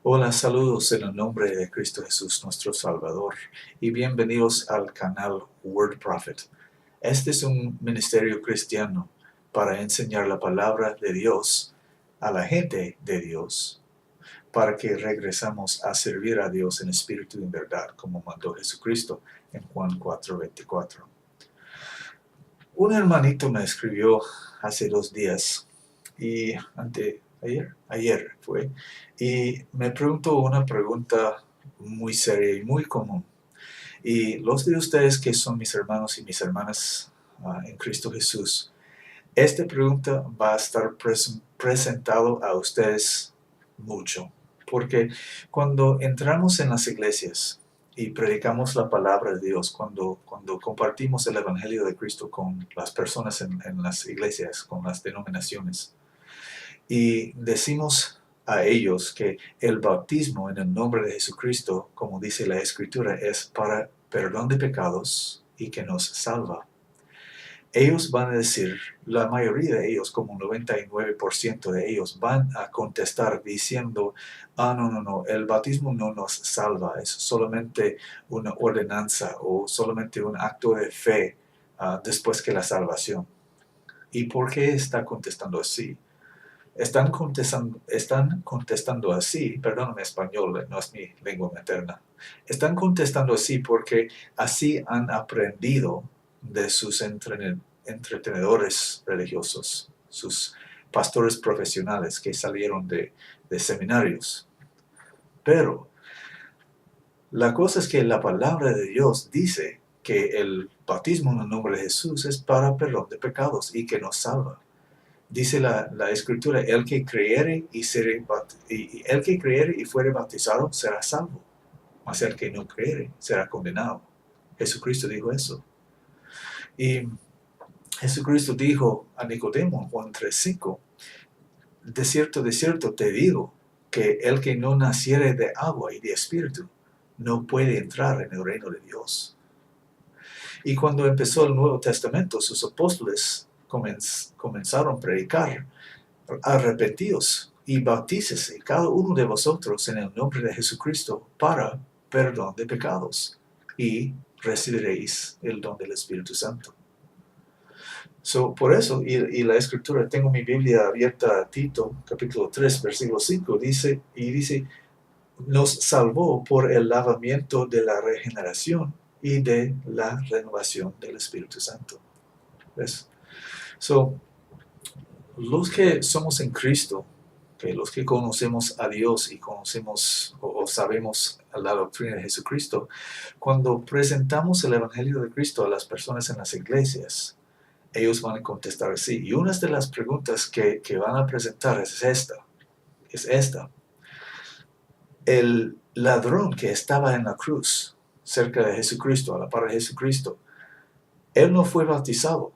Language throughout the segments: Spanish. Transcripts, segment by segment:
Hola, saludos en el nombre de Cristo Jesús, nuestro Salvador, y bienvenidos al canal Word Prophet. Este es un ministerio cristiano para enseñar la palabra de Dios a la gente de Dios, para que regresamos a servir a Dios en espíritu y en verdad, como mandó Jesucristo en Juan 4:24. Un hermanito me escribió hace 2 días y ayer fue, y me preguntó una pregunta muy seria y muy común. Y los de ustedes que son mis hermanos y mis hermanas en Cristo Jesús, esta pregunta va a estar presentado a ustedes mucho, porque cuando entramos en las iglesias y predicamos la palabra de Dios, cuando compartimos el Evangelio de Cristo con las personas en las iglesias, con las denominaciones, y decimos a ellos que el bautismo en el nombre de Jesucristo, como dice la Escritura, es para perdón de pecados y que nos salva. Ellos van a decir, la mayoría de ellos, como un 99% de ellos, van a contestar diciendo, no, el bautismo no nos salva, es solamente una ordenanza o solamente un acto de fe después que la salvación. ¿Y por qué está contestando así? Están contestando así, perdóname español, no es mi lengua materna. Están contestando así porque así han aprendido de sus entretenedores religiosos, sus pastores profesionales que salieron de seminarios. Pero la cosa es que la palabra de Dios dice que el bautismo en el nombre de Jesús es para perdón de pecados y que nos salva. Dice la Escritura, el que creyere y fuere bautizado será salvo, mas el que no creyere será condenado. Jesucristo dijo eso. Y Jesucristo dijo a Nicodemo en Juan 3:5, de cierto te digo, que el que no naciere de agua y de espíritu no puede entrar en el reino de Dios. Y cuando empezó el Nuevo Testamento, sus apóstoles comenzaron a predicar: arrepentíos y bautícese cada uno de vosotros en el nombre de Jesucristo para perdón de pecados, y recibiréis el don del Espíritu Santo. Por eso, y la Escritura, tengo mi Biblia abierta a Tito, capítulo 3, versículo 5, dice, nos salvó por el lavamiento de la regeneración y de la renovación del Espíritu Santo. ¿Ves? Los que somos en Cristo, que los que conocemos a Dios y conocemos o sabemos la doctrina de Jesucristo, cuando presentamos el Evangelio de Cristo a las personas en las iglesias, ellos van a contestar así. Y una de las preguntas que van a presentar es esta. El ladrón que estaba en la cruz, cerca de Jesucristo, a la par de Jesucristo, él no fue bautizado,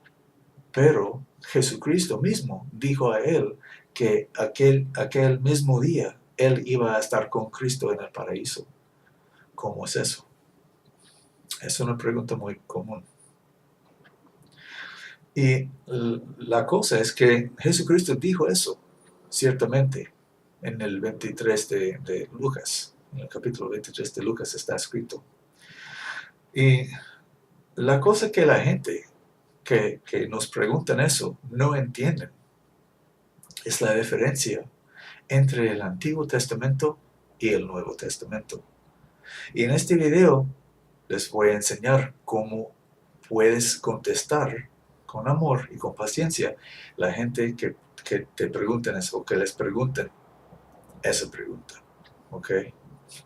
pero Jesucristo mismo dijo a él que aquel mismo día él iba a estar con Cristo en el paraíso. ¿Cómo es eso? Es una pregunta muy común. Y la cosa es que Jesucristo dijo eso, ciertamente, en el 23 de Lucas. En el capítulo 23 de Lucas está escrito. Y la cosa que la gente que nos preguntan eso no entienden es la diferencia entre el Antiguo Testamento y el Nuevo Testamento. Y en este video les voy a enseñar cómo puedes contestar con amor y con paciencia la gente que te pregunten eso, o que les pregunten esa pregunta. ¿Ok?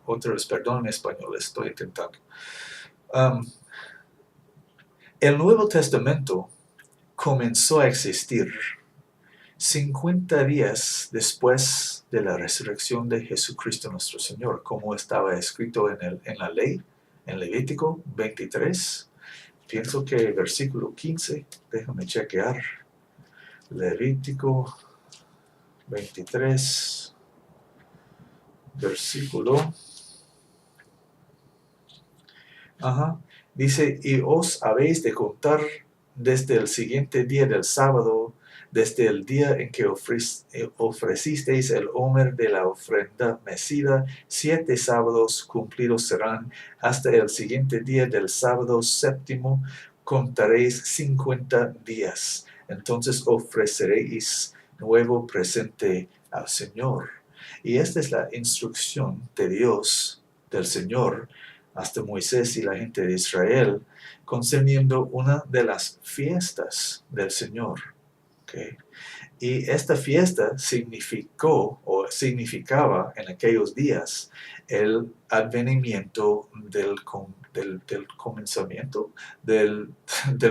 Otra vez, perdón en español, estoy intentando. El Nuevo Testamento comenzó a existir 50 días después de la resurrección de Jesucristo nuestro Señor, como estaba escrito en la ley, en Levítico 23. Pienso que versículo 15, déjame chequear. Levítico 23, versículo. Dice, y os habéis de contar desde el siguiente día del sábado desde el día en que ofrecisteis el homer de la ofrenda mecida, 7 sábados cumplidos serán, hasta el siguiente día del sábado séptimo contaréis 50 días. Entonces ofreceréis nuevo presente al Señor. Y esta es la instrucción de Dios, del Señor, hasta Moisés y la gente de Israel, concerniendo una de las fiestas del Señor. ¿Okay? Y esta fiesta significó o significaba en aquellos días el advenimiento del comenzamiento, del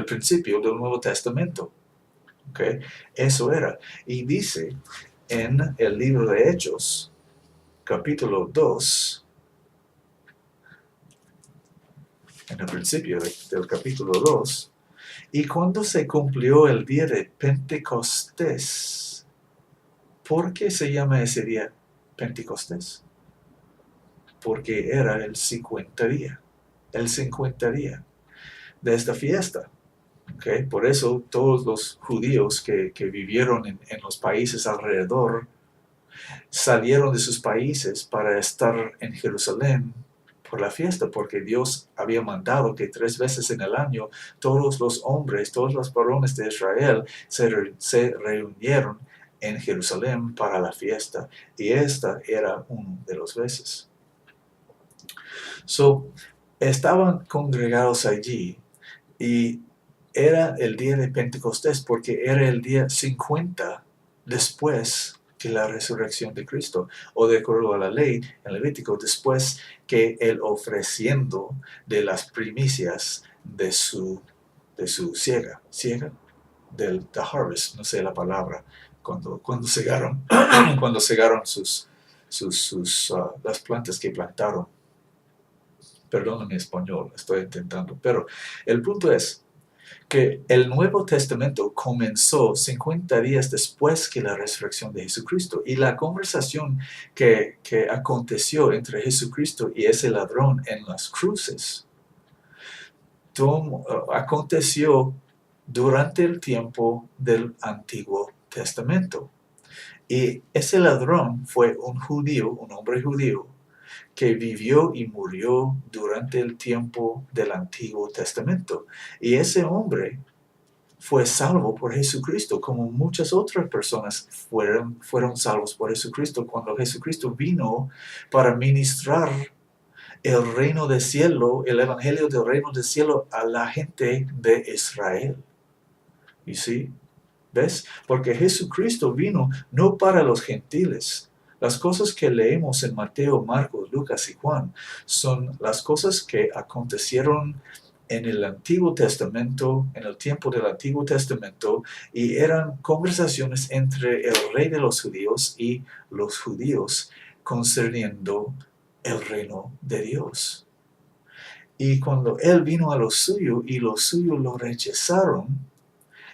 principio del Nuevo Testamento. ¿Okay? Eso era. Y dice en el libro de Hechos, capítulo 2, en el principio del capítulo 2, y cuando se cumplió el día de Pentecostés. ¿Por qué se llama ese día Pentecostés? Porque era el 50 día de esta fiesta. ¿Okay? Por eso todos los judíos que vivieron en los países alrededor salieron de sus países para estar en Jerusalén por la fiesta, porque Dios había mandado que 3 veces en el año todos los hombres, todos los varones de Israel se reunieron en Jerusalén para la fiesta, y esta era una de las veces. Estaban congregados allí, y era el día de Pentecostés porque era el día 50 después que la resurrección de Cristo, o de acuerdo a la ley en Levítico, después que el ofreciendo de las primicias de su siega, del the harvest, no sé la palabra, cuando cegaron, cuando cegaron las plantas que plantaron. Perdón mi español, estoy intentando, pero el punto es que el Nuevo Testamento comenzó 50 días después que la resurrección de Jesucristo, y la conversación que aconteció entre Jesucristo y ese ladrón en las cruces aconteció durante el tiempo del Antiguo Testamento. Y ese ladrón fue un hombre judío, que vivió y murió durante el tiempo del Antiguo Testamento. Y ese hombre fue salvo por Jesucristo, como muchas otras personas fueron salvos por Jesucristo cuando Jesucristo vino para ministrar el reino del cielo, el evangelio del reino del cielo a la gente de Israel. ¿Y sí? ¿Ves? Porque Jesucristo vino no para los gentiles. Las cosas que leemos en Mateo, Marcos, Lucas y Juan son las cosas que acontecieron en el Antiguo Testamento, en el tiempo del Antiguo Testamento, y eran conversaciones entre el rey de los judíos y los judíos concerniendo el reino de Dios. Y cuando él vino a lo suyo y los suyos lo rechazaron,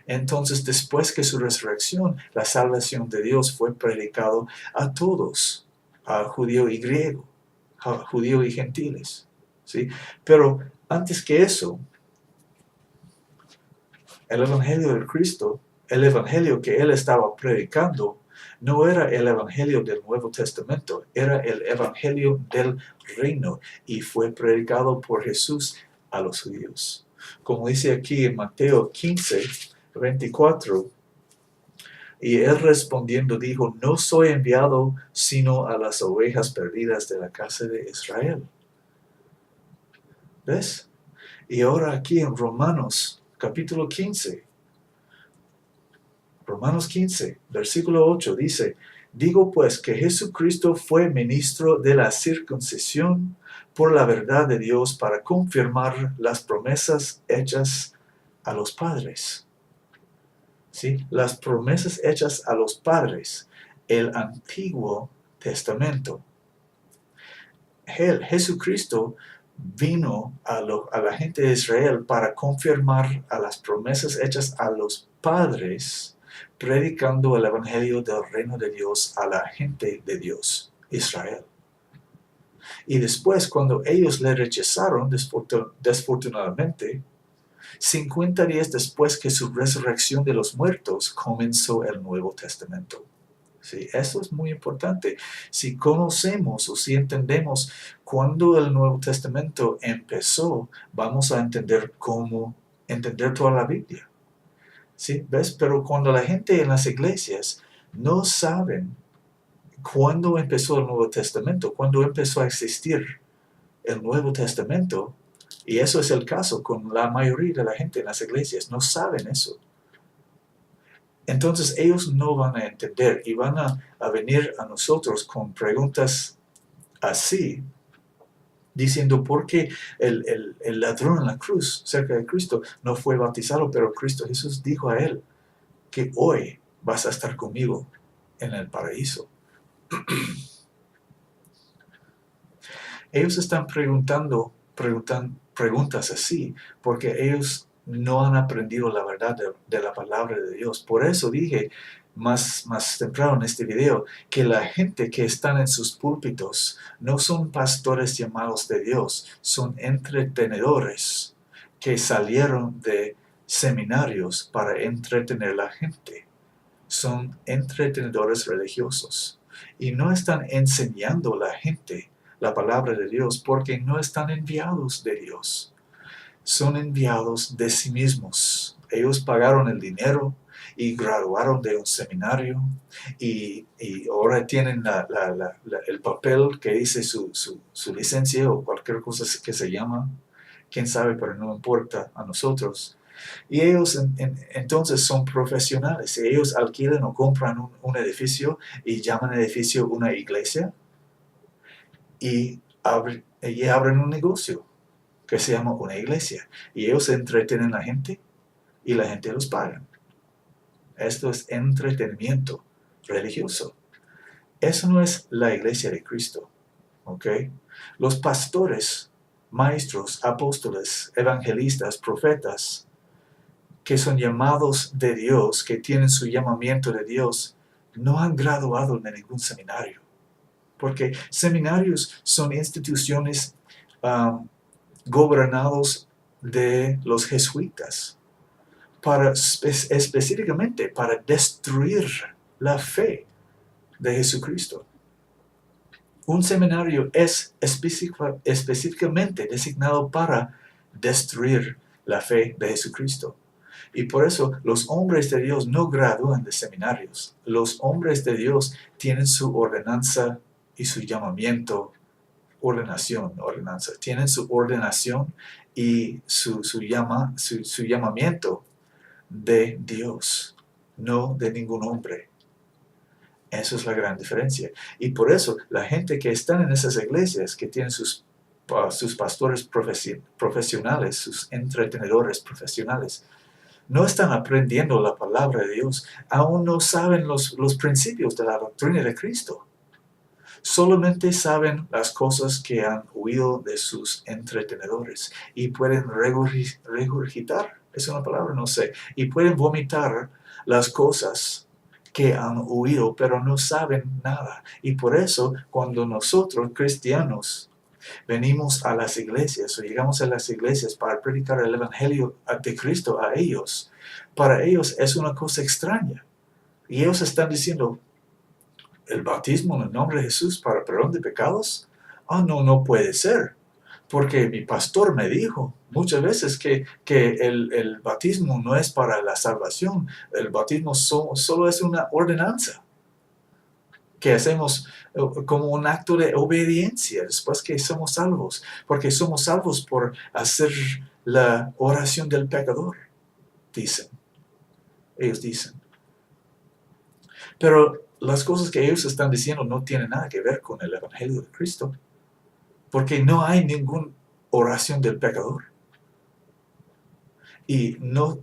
entonces después que su resurrección, la salvación de Dios fue predicado a todos, a judío y griego, a judío y gentiles. ¿Sí? Pero antes que eso, el evangelio de Cristo, el evangelio que él estaba predicando, no era el evangelio del Nuevo Testamento, era el evangelio del reino, y fue predicado por Jesús a los judíos. Como dice aquí en Mateo 15, 24, y él respondiendo dijo: no soy enviado sino a las ovejas perdidas de la casa de Israel. ¿Ves? Y ahora aquí en Romanos capítulo 15, Romanos 15, versículo 8 dice: digo pues que Jesucristo fue ministro de la circuncisión por la verdad de Dios para confirmar las promesas hechas a los padres. ¿Sí? Las promesas hechas a los padres, el Antiguo Testamento. Jesucristo vino a la gente de Israel para confirmar a las promesas hechas a los padres, predicando el evangelio del reino de Dios a la gente de Dios, Israel. Y después, cuando ellos le rechazaron, desfortunadamente, 50 días después que su resurrección de los muertos comenzó el Nuevo Testamento. Sí, eso es muy importante. Si conocemos o si entendemos cuándo el Nuevo Testamento empezó, vamos a entender cómo entender toda la Biblia. ¿Sí? ¿Ves? Pero cuando la gente en las iglesias no saben cuándo empezó el Nuevo Testamento, cuándo empezó a existir el Nuevo Testamento, y eso es el caso con la mayoría de la gente en las iglesias, no saben eso. Entonces ellos no van a entender y van a venir a nosotros con preguntas así, diciendo por qué el ladrón en la cruz cerca de Cristo no fue bautizado, pero Cristo Jesús dijo a él que hoy vas a estar conmigo en el paraíso. Ellos están preguntando preguntas así porque ellos no han aprendido la verdad de la palabra de Dios. Por eso dije más temprano en este video que la gente que están en sus púlpitos no son pastores llamados de Dios, son entretenedores que salieron de seminarios para entretener a la gente. Son entretenedores religiosos y no están enseñando a la gente la palabra de Dios porque no están enviados de Dios. Son enviados de sí mismos. Ellos pagaron el dinero y graduaron de un seminario y ahora tienen el papel que dice su licencia o cualquier cosa que se llama. Quién sabe, pero no importa a nosotros. Y ellos entonces son profesionales. Ellos alquilan o compran un edificio y llaman edificio una iglesia y abren un negocio que se llama una iglesia. Y ellos entretienen a la gente y la gente los paga. Esto es entretenimiento religioso. Eso no es la iglesia de Cristo. ¿Ok? Los pastores, maestros, apóstoles, evangelistas, profetas, que son llamados de Dios, que tienen su llamamiento de Dios, no han graduado de ningún seminario. Porque seminarios son instituciones gobernados de los jesuitas, específicamente para destruir la fe de Jesucristo. Un seminario es específicamente designado para destruir la fe de Jesucristo. Y por eso los hombres de Dios no gradúan de seminarios. Los hombres de Dios tienen su ordenanza y su llamamiento, ordenanza. Tienen su ordenación y su llamamiento de Dios, no de ningún hombre. Esa es la gran diferencia. Y por eso la gente que están en esas iglesias, que tienen sus pastores profesionales, sus entretenedores profesionales, no están aprendiendo la palabra de Dios, aún no saben los principios de la doctrina de Cristo. Solamente saben las cosas que han oído de sus entretenedores y pueden regurgitar, es una palabra, no sé, y pueden vomitar las cosas que han oído, pero no saben nada. Y por eso, cuando nosotros, cristianos, venimos a las iglesias o llegamos a las iglesias para predicar el evangelio de Cristo a ellos, para ellos es una cosa extraña. Y ellos están diciendo, ¿el bautismo en el nombre de Jesús para perdón de pecados? No puede ser. Porque mi pastor me dijo muchas veces que el bautismo no es para la salvación. El bautismo solo es una ordenanza que hacemos como un acto de obediencia después que somos salvos. Porque somos salvos por hacer la oración del pecador, dicen. Ellos dicen. Pero las cosas que ellos están diciendo no tienen nada que ver con el Evangelio de Cristo. Porque no hay ninguna oración del pecador. Y no,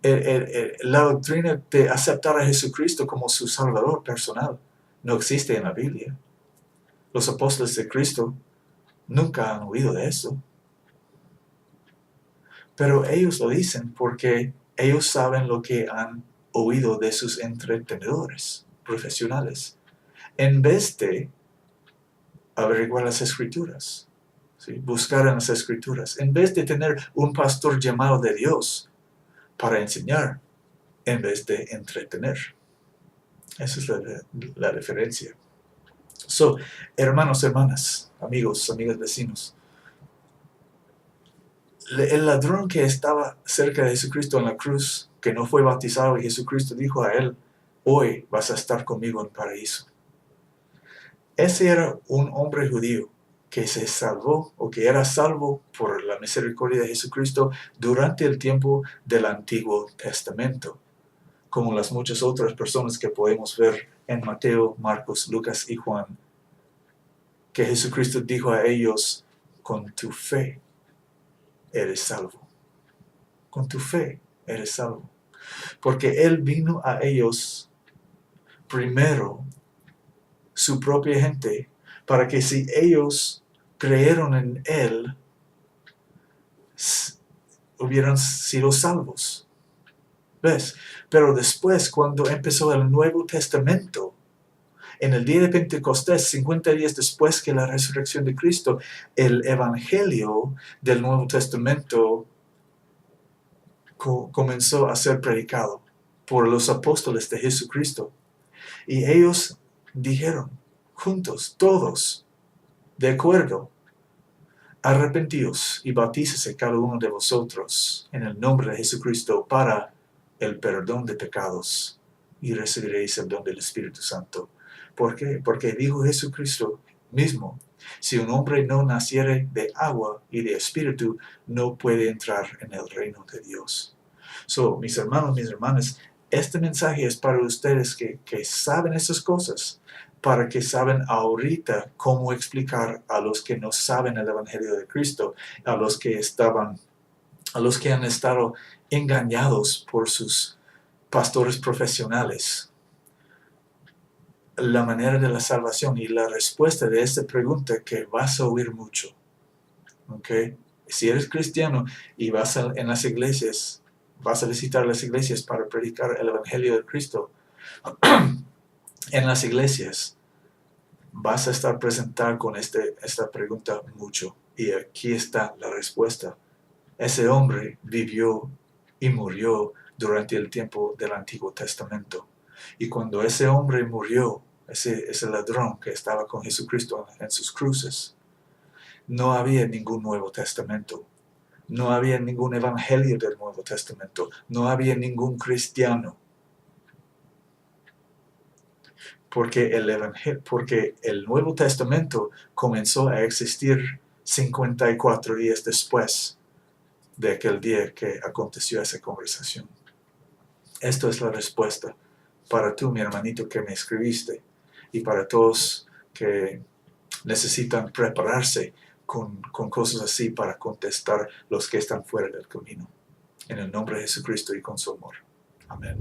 la doctrina de aceptar a Jesucristo como su Salvador personal no existe en la Biblia. Los apóstoles de Cristo nunca han oído de eso. Pero ellos lo dicen porque ellos saben lo que han oído de sus entretenedores profesionales, en vez de averiguar las Escrituras. ¿sí? Buscar en las Escrituras, en vez de tener un pastor llamado de Dios para enseñar, en vez de entretener. Esa es la diferencia. So, hermanos, hermanas, amigos, amigas, vecinos, el ladrón que estaba cerca de Jesucristo en la cruz, que no fue bautizado, y Jesucristo dijo a él, hoy vas a estar conmigo en el paraíso. Ese era un hombre judío que se salvó o que era salvo por la misericordia de Jesucristo durante el tiempo del Antiguo Testamento, como las muchas otras personas que podemos ver en Mateo, Marcos, Lucas y Juan, que Jesucristo dijo a ellos, con tu fe eres salvo. Con tu fe eres salvo. Porque Él vino a ellos primero, su propia gente, para que si ellos creyeron en Él, hubieran sido salvos. ¿Ves? Pero después, cuando empezó el Nuevo Testamento, en el día de Pentecostés, 50 días después que la resurrección de Cristo, el Evangelio del Nuevo Testamento comenzó a ser predicado por los apóstoles de Jesucristo. Y ellos dijeron, juntos, todos, de acuerdo, arrepentíos y bautícese cada uno de vosotros en el nombre de Jesucristo para el perdón de pecados y recibiréis el don del Espíritu Santo. ¿Por qué? Porque dijo Jesucristo mismo, si un hombre no naciere de agua y de espíritu, no puede entrar en el reino de Dios. So, mis hermanos, mis hermanas, este mensaje es para ustedes que saben esas cosas, para que saben ahorita cómo explicar a los que no saben el Evangelio de Cristo, a los que han estado engañados por sus pastores profesionales, la manera de la salvación y la respuesta de esta pregunta que vas a oír mucho. ¿Ok? Si eres cristiano y vas en las iglesias, vas a visitar las iglesias para predicar el Evangelio de Cristo, en las iglesias vas a estar presentado con esta pregunta mucho. Y aquí está la respuesta. Ese hombre vivió y murió durante el tiempo del Antiguo Testamento. Y cuando ese hombre murió, ese ladrón que estaba con Jesucristo en sus cruces, no había ningún Nuevo Testamento. No había ningún evangelio del Nuevo Testamento. No había ningún cristiano. Porque el Nuevo Testamento comenzó a existir 54 días después de aquel día que aconteció esa conversación. Esto es la respuesta para tú, mi hermanito, que me escribiste, y para todos que necesitan prepararse con cosas así para contestar los que están fuera del camino. En el nombre de Jesucristo y con su amor. Amén.